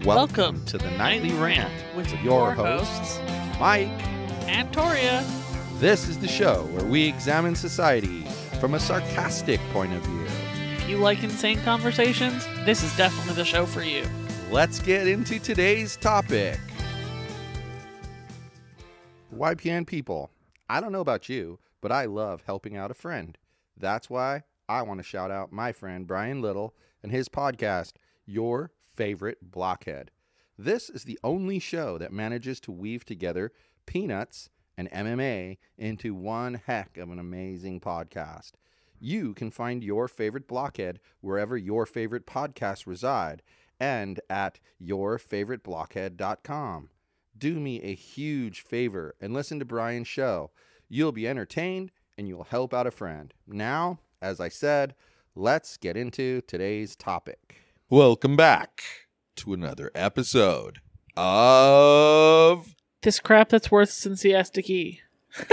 Welcome to the Nightly Rant with your hosts, Mike and Torya. This is the show where we examine society from a sarcastic point of view. If you like insane conversations, this is definitely the show for you. Let's get into today's topic. YPN people, I don't know about you, but I love helping out a friend. That's why I want to shout out my friend Brian Little and his podcast, Your Favorite Blockhead. This is the only show that manages to weave together peanuts and MMA into one heck of an amazing podcast. You can find Your Favorite Blockhead wherever your favorite podcasts reside and at yourfavoriteblockhead.com. Do me a huge favor and listen to Brian's show. You'll be entertained and you'll help out a friend. Now, as I said, let's get into today's topic. Welcome back to another episode of This crap that's worse than Siesta Key.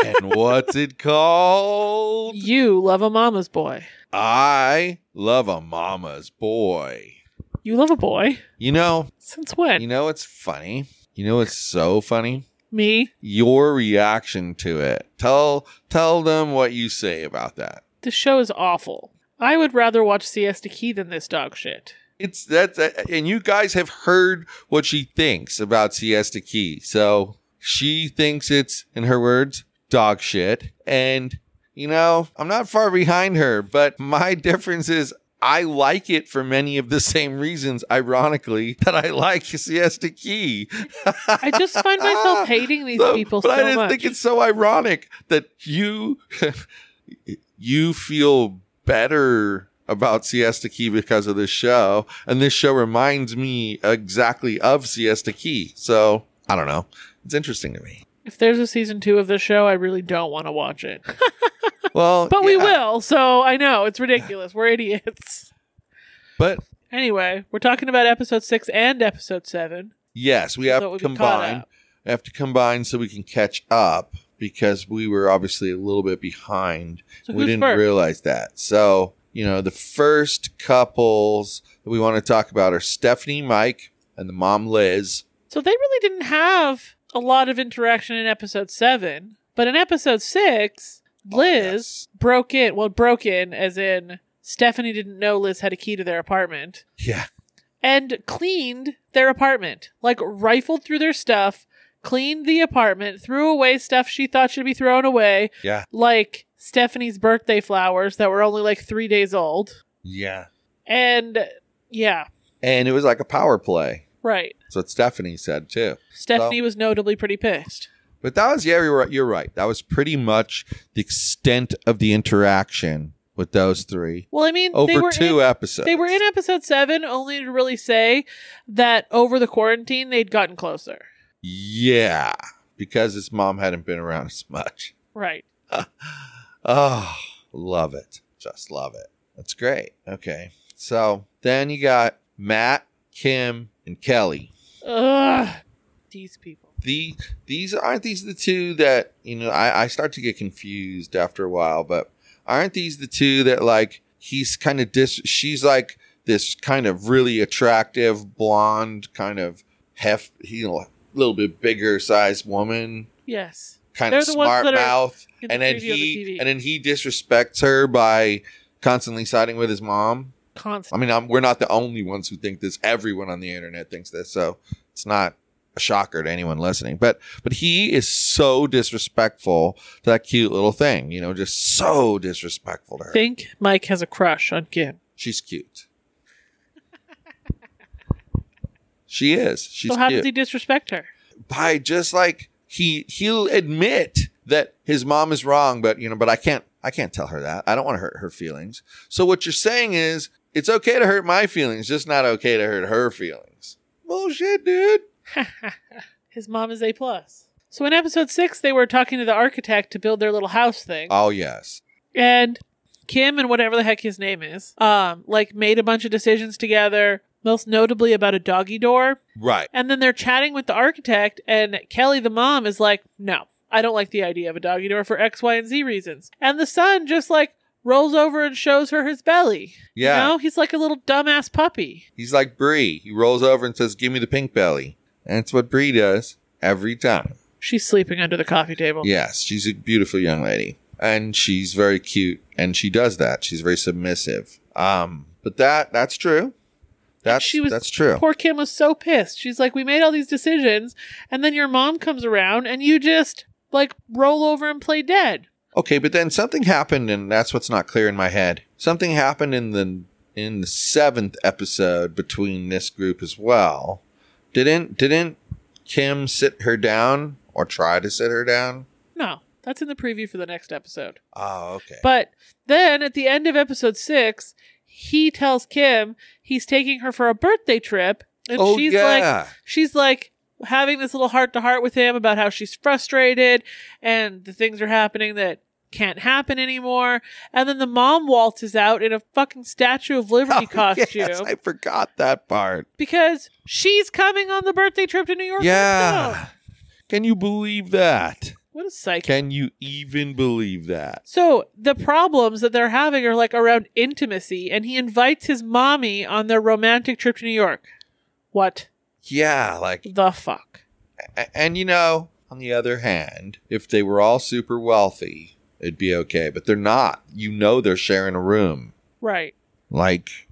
And what's it called? You love a mama's boy. I love a mama's boy. You love a boy? You know, Since when? you know it's funny. You know it's so funny? Me? Your reaction to it. Tell them what you say about that. This show is awful. I would rather watch Siesta Key than this dog shit. And you guys have heard what she thinks about Siesta Key. So she thinks it's, in her words, dog shit. And, you know, I'm not far behind her, but my difference is I like it for many of the same reasons, ironically, that I like Siesta Key. I just find myself hating these people so much. But I just think it's so ironic that you feel better about Siesta Key because of this show, and this show reminds me exactly of Siesta Key. So, I don't know. It's interesting to me. If there's a season 2 of this show, I really don't want to watch it. Well, but we will, so I know. It's ridiculous. We're idiots. But anyway, we're talking about episode 6 and episode 7. Yes, we have to combine. We have to combine so we can catch up because we were obviously a little bit behind. So we didn't realize that. So, you know, the first couples that we want to talk about are Stephanie, Mike, and the mom, Liz. So they really didn't have a lot of interaction in episode 7. But in episode 6, Liz broke in. Well, broke in as in Stephanie didn't know Liz had a key to their apartment. Yeah. And cleaned their apartment. Like, rifled through their stuff, cleaned the apartment, threw away stuff she thought should be thrown away. Yeah. Like Stephanie's birthday flowers that were only like 3 days old. Yeah. And, yeah. And it was like a power play. Right. That's what Stephanie said, too. Stephanie was notably pretty pissed. But that was, you're right. That was pretty much the extent of the interaction with those three. Well, I mean, over 2 episodes. They were in episode 7 only to really say that over the quarantine, they'd gotten closer. Yeah. Because his mom hadn't been around as much. Right. Oh, love it. Just love it. That's great. Okay. So then you got Matt, Kim, and Kelly. Ugh. These people. Aren't these the two that, you know, I start to get confused after a while, but aren't these the two that, like, he's kind of she's like this kind of really attractive blonde kind of a little bit bigger sized woman. Yes. Kind of smart mouth. And then he disrespects her by constantly siding with his mom. Constantly. I mean, we're not the only ones who think this. Everyone on the internet thinks this, so it's not a shocker to anyone listening. But he is so disrespectful to that cute little thing. You know, just so disrespectful to her. I think Mike has a crush on Kim. She's cute. She is. She's so how cute. does he disrespect her? By just like he'll admit that his mom is wrong, but I can't tell her that. I don't want to hurt her feelings. So what you're saying is it's okay to hurt my feelings, just not okay to hurt her feelings. Bullshit, dude. His mom is A+. So in episode 6, they were talking to the architect to build their little house thing. Oh, yes. And Kim and whatever the heck his name is, made a bunch of decisions together, most notably about a doggy door. Right. And then they're chatting with the architect, and Kelly, the mom, is like, no, I don't like the idea of a doggy door for X, Y, and Z reasons. And the son just, rolls over and shows her his belly. Yeah. You know, he's like a little dumbass puppy. He's like Bree. He rolls over and says, "Give me the pink belly." And it's what Bree does every time. She's sleeping under the coffee table. Yes, she's a beautiful young lady. And she's very cute. And she does that. She's very submissive. But that's true. That's true. Poor Kim was so pissed. She's like, we made all these decisions, and then your mom comes around, and you just, like, roll over and play dead. Okay, but then something happened, and that's what's not clear in my head. Something happened in the 7th episode between this group as well. Didn't Kim sit her down or try to sit her down? No, that's in the preview for the next episode. Oh, okay. But then at the end of episode 6, he tells Kim he's taking her for a birthday trip, and she's like having this little heart-to-heart with him about how she's frustrated and the things are happening that can't happen anymore. And then the mom waltzes out in a fucking Statue of Liberty costume. Yes, I forgot that part. Because she's coming on the birthday trip to New York. Yeah. Can you believe that? What a psycho. Can you even believe that? So the problems that they're having are like around intimacy, and he invites his mommy on their romantic trip to New York. What? Yeah, like... the fuck? And you know, on the other hand, if they were all super wealthy, it'd be okay. But they're not. You know they're sharing a room. Right. Like,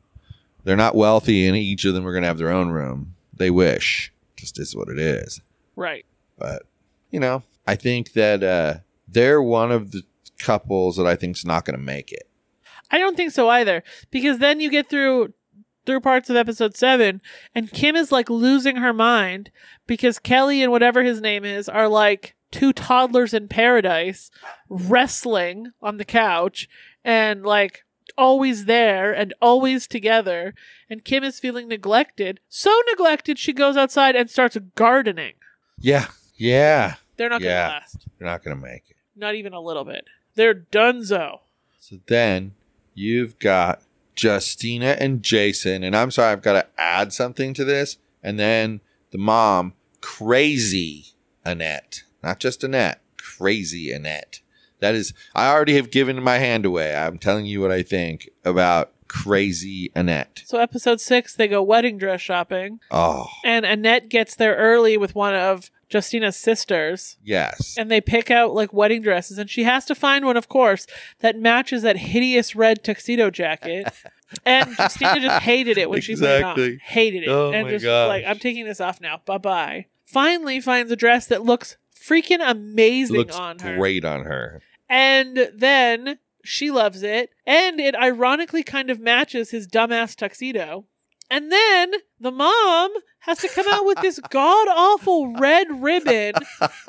they're not wealthy and each of them are going to have their own room. They wish. Just is what it is. Right. But, you know, I think that they're one of the couples that I think's not going to make it. I don't think so either. Because then you get through parts of episode 7, and Kim is like losing her mind because Kelly and whatever his name is are like two toddlers in paradise wrestling on the couch and like always there and always together. And Kim is feeling neglected. So neglected, she goes outside and starts gardening. Yeah. Yeah. They're not going to last. They're not going to make it. Not even a little bit. They're donezo. So then you've got Justina and Jason, and I'm sorry, I've got to add something to this. And then the mom, crazy Annette. Not just Annette, crazy Annette. That is, I already have given my hand away. I'm telling you what I think about crazy Annette. So episode 6, they go wedding dress shopping. Oh. And Annette gets there early with one of Justina's sisters. Yes. And they pick out like wedding dresses, and she has to find one, of course, that matches that hideous red tuxedo jacket. And Justina just hated it when she put it on. Hated it. Oh and my just gosh. like, I'm taking this off now. Bye-bye. Finally finds a dress that looks freaking amazing Looks on her. great on her. And then she loves it. And it ironically kind of matches his dumbass tuxedo. And then the mom has to come out with this god-awful red ribbon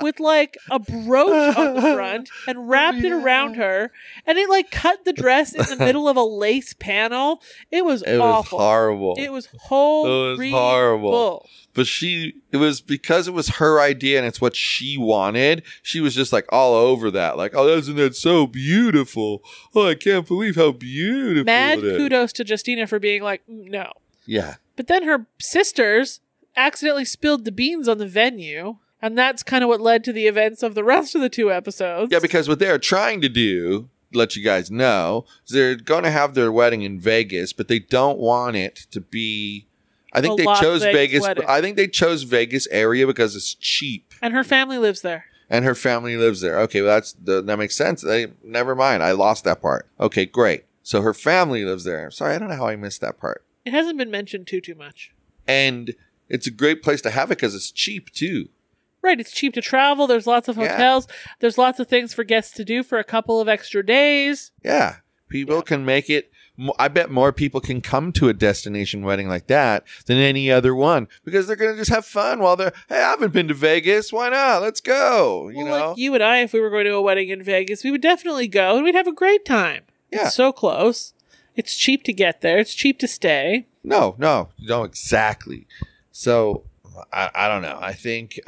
with like a brooch on the front and wrapped it around her. And it like cut the dress in the middle of a lace panel. It was awful. Was horrible. It was horrible. It was horrible. But it was because it was her idea and it's what she wanted. She was just like all over that. Like, oh, isn't that so beautiful? Oh, I can't believe how beautiful Mad it is. kudos to Justina for being like, no. Yeah. But then her sisters accidentally spilled the beans on the venue. And that's kind of what led to the events of the rest of the 2 episodes. Yeah, because what they're trying to do, let you guys know, is they're going to have their wedding in Vegas, but they don't want it to be... I think they chose Vegas. I think they chose Vegas area because it's cheap. And her family lives there. Okay, well, that makes sense. Never mind. I lost that part. Okay, great. So her family lives there. Sorry, I don't know how I missed that part. It hasn't been mentioned too much. And it's a great place to have it because it's cheap too. Right, it's cheap to travel. There's lots of hotels. Yeah. There's lots of things for guests to do for a couple of extra days. Yeah, people can make it. I bet more people can come to a destination wedding like that than any other one because they're going to just have fun while they're, hey, I haven't been to Vegas. Why not? Let's go. You know? Like you and I, if we were going to a wedding in Vegas, we would definitely go and we'd have a great time. Yeah. It's so close. It's cheap to get there. It's cheap to stay. No, exactly. So I don't know. I think,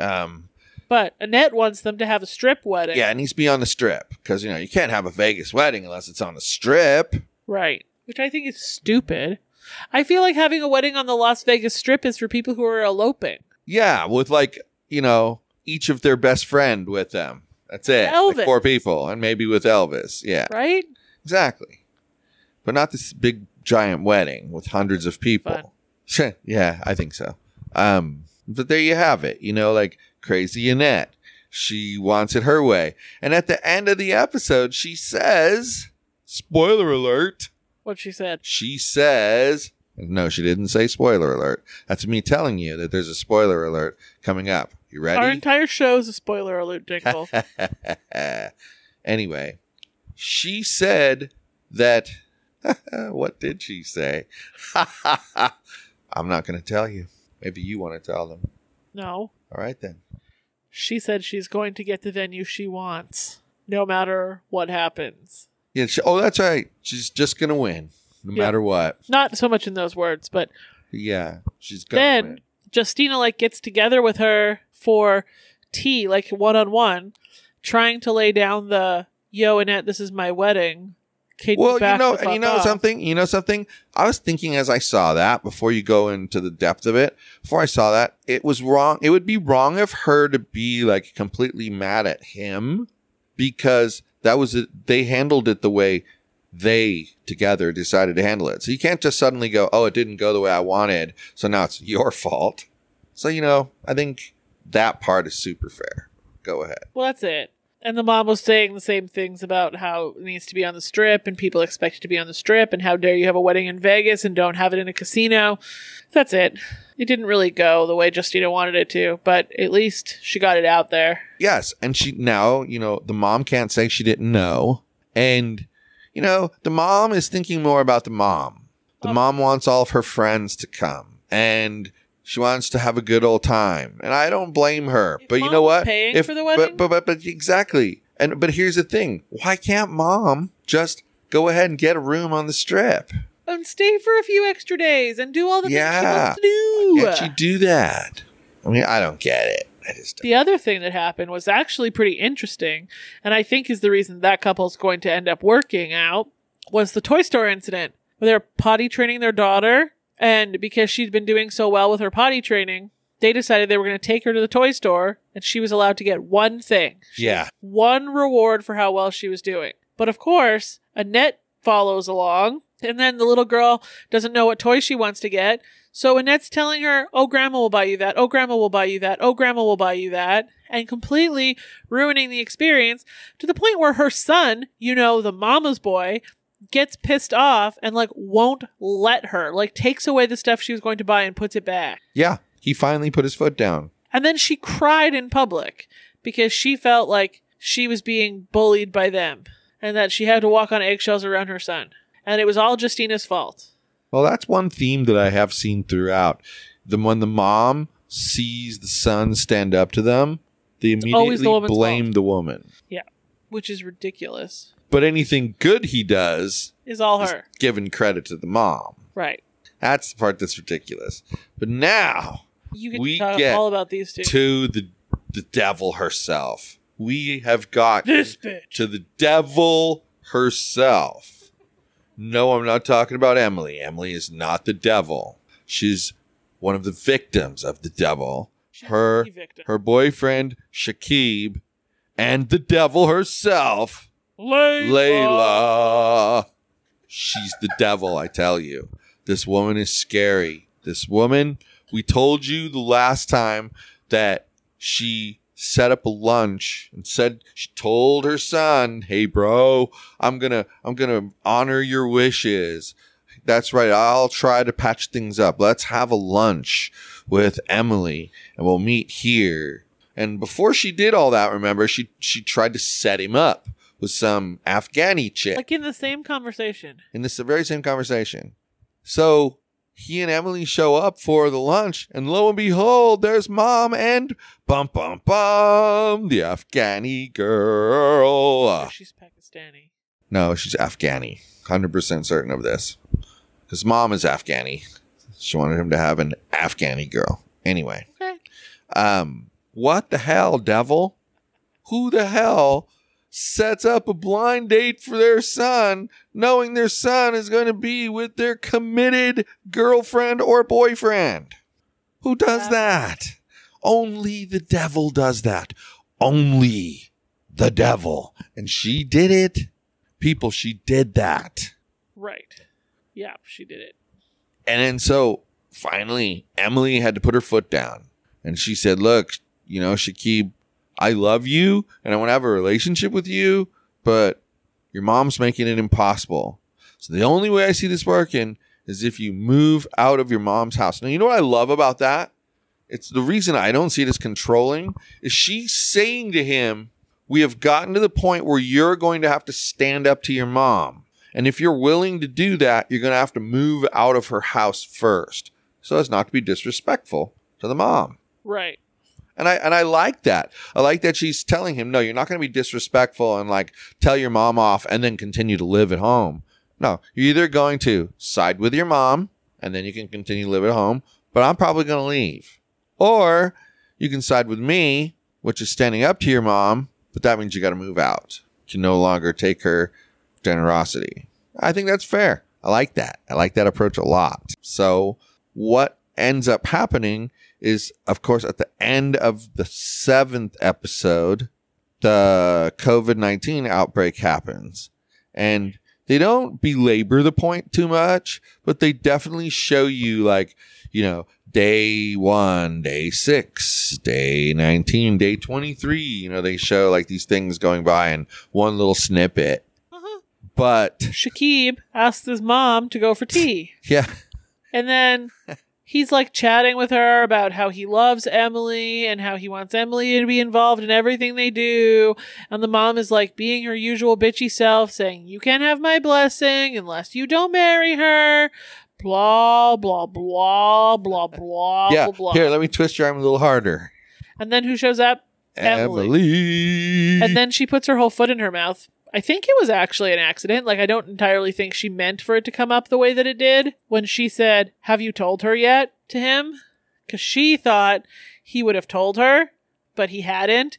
but Annette wants them to have a strip wedding. Yeah, it needs to be on the strip because, you can't have a Vegas wedding unless it's on the strip. Right. Which I think is stupid. I feel like having a wedding on the Las Vegas Strip is for people who are eloping. Yeah, with each of their best friend with them. That's it. Elvis. Like 4 people, and maybe with Elvis. Yeah. Right? Exactly. but not this big giant wedding with hundreds of people. Yeah, I think so. But there you have it. Like crazy Annette. She wants it her way. And at the end of the episode, she says, spoiler alert. What she said? She says, no, she didn't say spoiler alert. That's me telling you that there's a spoiler alert coming up. You ready? Our entire show is a spoiler alert, Dinkle. Anyway, she said that, what did she say? I'm not going to tell you. Maybe you want to tell them. No. All right, then. She said she's going to get the venue she wants, no matter what happens. Yeah. That's right. She's just going to win, no matter what. Not so much in those words, but yeah, she's going to win. Justina gets together with her for tea, one-on-one, trying to lay down the, yo, Annette, this is my wedding. Well, you know something? I was thinking as I saw that, before you go into the depth of it, before I saw that, it was wrong. It would be wrong of her to be completely mad at him, because that was it. They handled it the way they together decided to handle it. So you can't just suddenly go, oh, it didn't go the way I wanted, so now it's your fault. So, I think that part is super fair. Go ahead. Well, that's it. And the mom was saying the same things about how it needs to be on the Strip and people expect it to be on the Strip and how dare you have a wedding in Vegas and don't have it in a casino. That's it. It didn't really go the way Justina wanted it to, but at least she got it out there. Yes. And she now, the mom can't say she didn't know. And, the mom is thinking more about the mom. The mom wants all of her friends to come. And she wants to have a good old time, and I don't blame her. But you know what? Paying for the wedding? But exactly. But here's the thing: why can't mom just go ahead and get a room on the Strip and stay for a few extra days and do all the things she wants to do? Why can't you do that? I mean, I don't get it. The other thing that happened was actually pretty interesting, and I think is the reason that couple's going to end up working out, was the toy store incident where they're potty training their daughter. And because she'd been doing so well with her potty training, they decided they were going to take her to the toy store, and she was allowed to get one thing. One reward for how well she was doing. But of course, Annette follows along, and then the little girl doesn't know what toy she wants to get. So Annette's telling her, oh, Grandma will buy you that. Oh, Grandma will buy you that. Oh, Grandma will buy you that. And completely ruining the experience to the point where her son, the mama's boy, gets pissed off and won't let her, takes away the stuff she was going to buy and puts it back. Yeah, he finally put his foot down. And then she cried in public because she felt like she was being bullied by them and that she had to walk on eggshells around her son. And it was all Justina's fault. Well, that's one theme that I have seen throughout. When the mom sees the son stand up to them, they immediately blame the woman. Yeah, which is ridiculous. But anything good he does is all her. Giving credit to the mom. Right. That's the part that's ridiculous. But now we get all about these two. To the devil herself. We have got this bitch. To the devil herself. No, I'm not talking about Emily. Emily is not the devil. She's one of the victims of the devil. Her boyfriend, Shakib, and the devil herself. Layla. She's the devil, I tell you. This woman is scary. This woman, we told you the last time that she set up a lunch and said, she told her son, hey bro, I'm gonna honor your wishes. That's right, I'll try to patch things up. Let's have a lunch with Emily and we'll meet here. And before she did all that, remember, she tried to set him up with some Afghani chick. In the same conversation. In this very same conversation. So he and Emily show up for the lunch, and lo and behold, there's mom and bum bum bum, the Afghani girl. She's Pakistani. No, she's Afghani. 100% certain of this. Because mom is Afghani. She wanted him to have an Afghani girl. Anyway. Okay. What the hell, devil? Who the hell sets up a blind date for their son, knowing their son is going to be with their committed girlfriend or boyfriend? Who does that? Only the devil does that. Only the devil. And she did it. People, she did that. Right. Yeah, she did it. And then so finally, Emily had to put her foot down. And she said, look, Shakib, I love you and I want to have a relationship with you, but your mom's making it impossible. So the only way I see this working is if you move out of your mom's house. Now, you know what I love about that? It's the reason I don't see it as controlling is she's saying to him, we have gotten to the point where you're going to have to stand up to your mom. And if you're willing to do that, you're going to have to move out of her house first so as not to be disrespectful to the mom. Right. And I like that. I like that she's telling him, no, you're not going to be disrespectful and like tell your mom off and then continue to live at home. No, you're either going to side with your mom and then you can continue to live at home, but I'm probably going to leave. Or you can side with me, which is standing up to your mom, but that means you got to move out. You can no longer take her generosity. I think that's fair. I like that. I like that approach a lot. So what ends up happening is, of course, at the end of the 7th episode, the COVID-19 outbreak happens. And they don't belabor the point too much, but they definitely show you like, day 1, day 6, day 19, day 23. They show like these things going by in one little snippet. But Shakib asked his mom to go for tea. Yeah. And then he's like chatting with her about how he loves Emily and how he wants Emily to be involved in everything they do. And the mom is like being her usual bitchy self, saying, you can't have my blessing unless you don't marry her. Blah, blah, blah, blah, blah, yeah. blah, blah. Here, let me twist your arm a little harder. And then who shows up? Emily. And then she puts her whole foot in her mouth. I think it was actually an accident. Like, I don't entirely think she meant for it to come up the way that it did when she said, have you told her yet to him? Because she thought he would have told her, but he hadn't.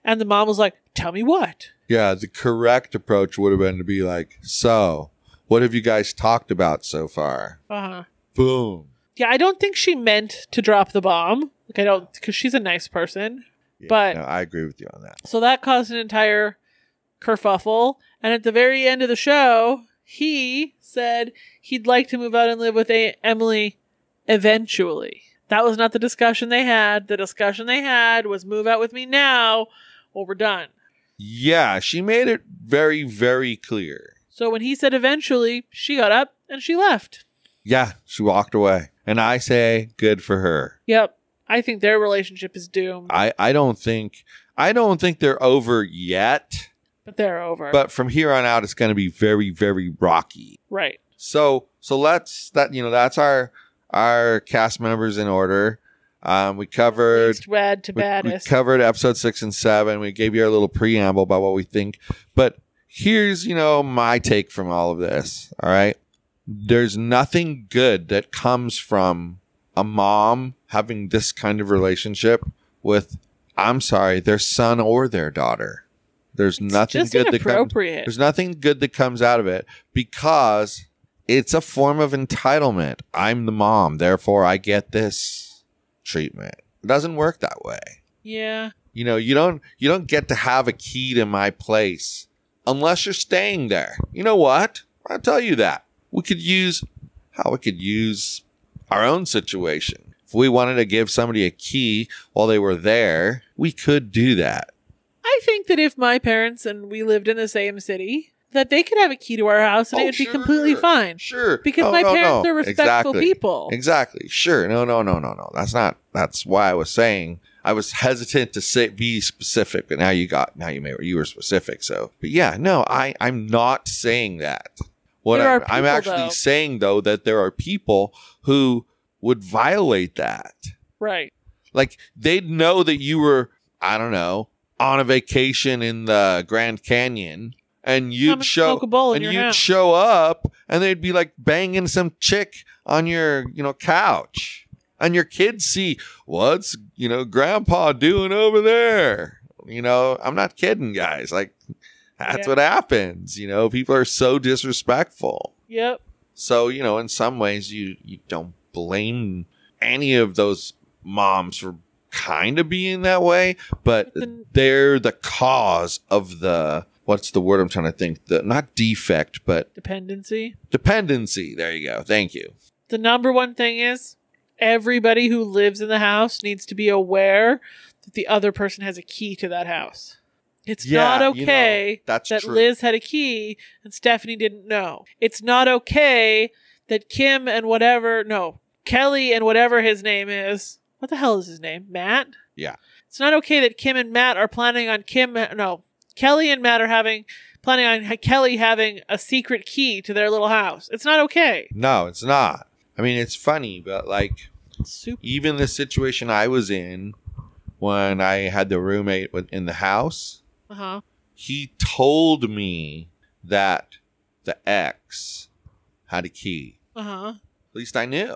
And the mom was like, tell me what? Yeah, the correct approach would have been to be like, so, what have you guys talked about so far? Uh-huh. Boom. Yeah, I don't think she meant to drop the bomb. Like, I don't, because she's a nice person. Yeah, but no, I agree with you on that. So that caused an entire kerfuffle. And at the very end of the show, he said he'd like to move out and live with Emily eventually. That was not the discussion they had. The discussion they had was move out with me now or we're done. Yeah, she made it very, very clear. So when he said eventually, she got up and she left. Yeah, she walked away. And I say good for her. Yep. I think their relationship is doomed. I don't think they're over yet. But they're over. But from here on out, it's going to be very, very rocky. Right. So that's our cast members in order. We covered least wed to baddest. We covered episode 6 and 7. We gave you our little preamble about what we think. But here's, my take from all of this. All right. There's nothing good that comes from a mom having this kind of relationship with, their son or their daughter. There's nothing good there's nothing good that comes out of it because it's a form of entitlement. I'm the mom, therefore I get this treatment. It doesn't work that way. Yeah. You don't get to have a key to my place unless you're staying there. You know what? I'll tell you that. We could use our own situation. If we wanted to give somebody a key while they were there, we could do that. I think that if my parents and we lived in the same city, that they could have a key to our house and it would be completely fine. Sure. Because my parents are respectful people. Exactly. Sure. No. That's why I was saying I was hesitant to be specific, but you were specific. So, but yeah, no, I'm not saying that. I'm actually saying though that there are people who would violate that. Right. Like they'd know that you were, I don't know, on a vacation in the Grand Canyon and you'd show up and they'd be like banging some chick on your, couch and your kids see what's, grandpa doing over there. I'm not kidding, guys. Like that's what happens. People are so disrespectful. Yep. So, in some ways you don't blame any of those moms for kind of being that way, but they're the cause of the what's the word I'm trying to think? Not defect, but Dependency. dependency. There you go. Thank you. The number one thing is everybody who lives in the house needs to be aware that the other person has a key to that house. It's not okay that's that true. Liz had a key and Stephanie didn't know. It's not okay that Kelly and whatever his name is. What the hell is his name? Matt? Yeah. It's not okay that Kim and Matt are planning on Kelly and Matt are planning on Kelly having a secret key to their little house. It's not okay. No, it's not. I mean, it's funny, but like, Super. even the situation I was in when I had the roommate in the house, Uh-huh. he told me that the ex had a key. Uh-huh. At least I knew.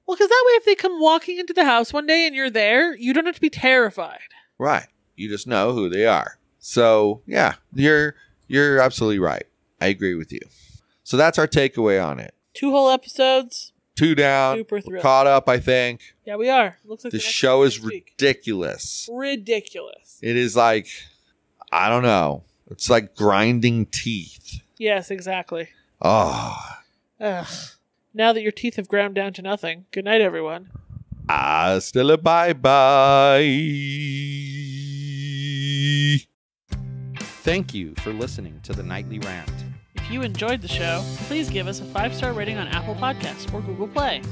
Well, because that way if they come walking into the house one day and you're there, you don't have to be terrified. Right. You just know who they are. So, yeah, you're absolutely right. I agree with you. So that's our takeaway on it. 2 whole episodes. 2 down. Super We're thrilled. caught up, I think. Yeah, we are. Looks like The the next show one is next week. ridiculous. Ridiculous. It is like, I don't know. It's like grinding teeth. Yes, exactly. Oh. Ugh. Now that your teeth have ground down to nothing, good night, everyone. Hasta la bye-bye. Thank you for listening to the Nightly Rant. If you enjoyed the show, please give us a 5-star rating on Apple Podcasts or Google Play.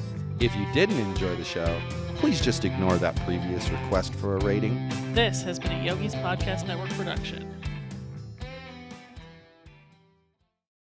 If you didn't enjoy the show, please just ignore that previous request for a rating. This has been a Yogi's Podcast Network production.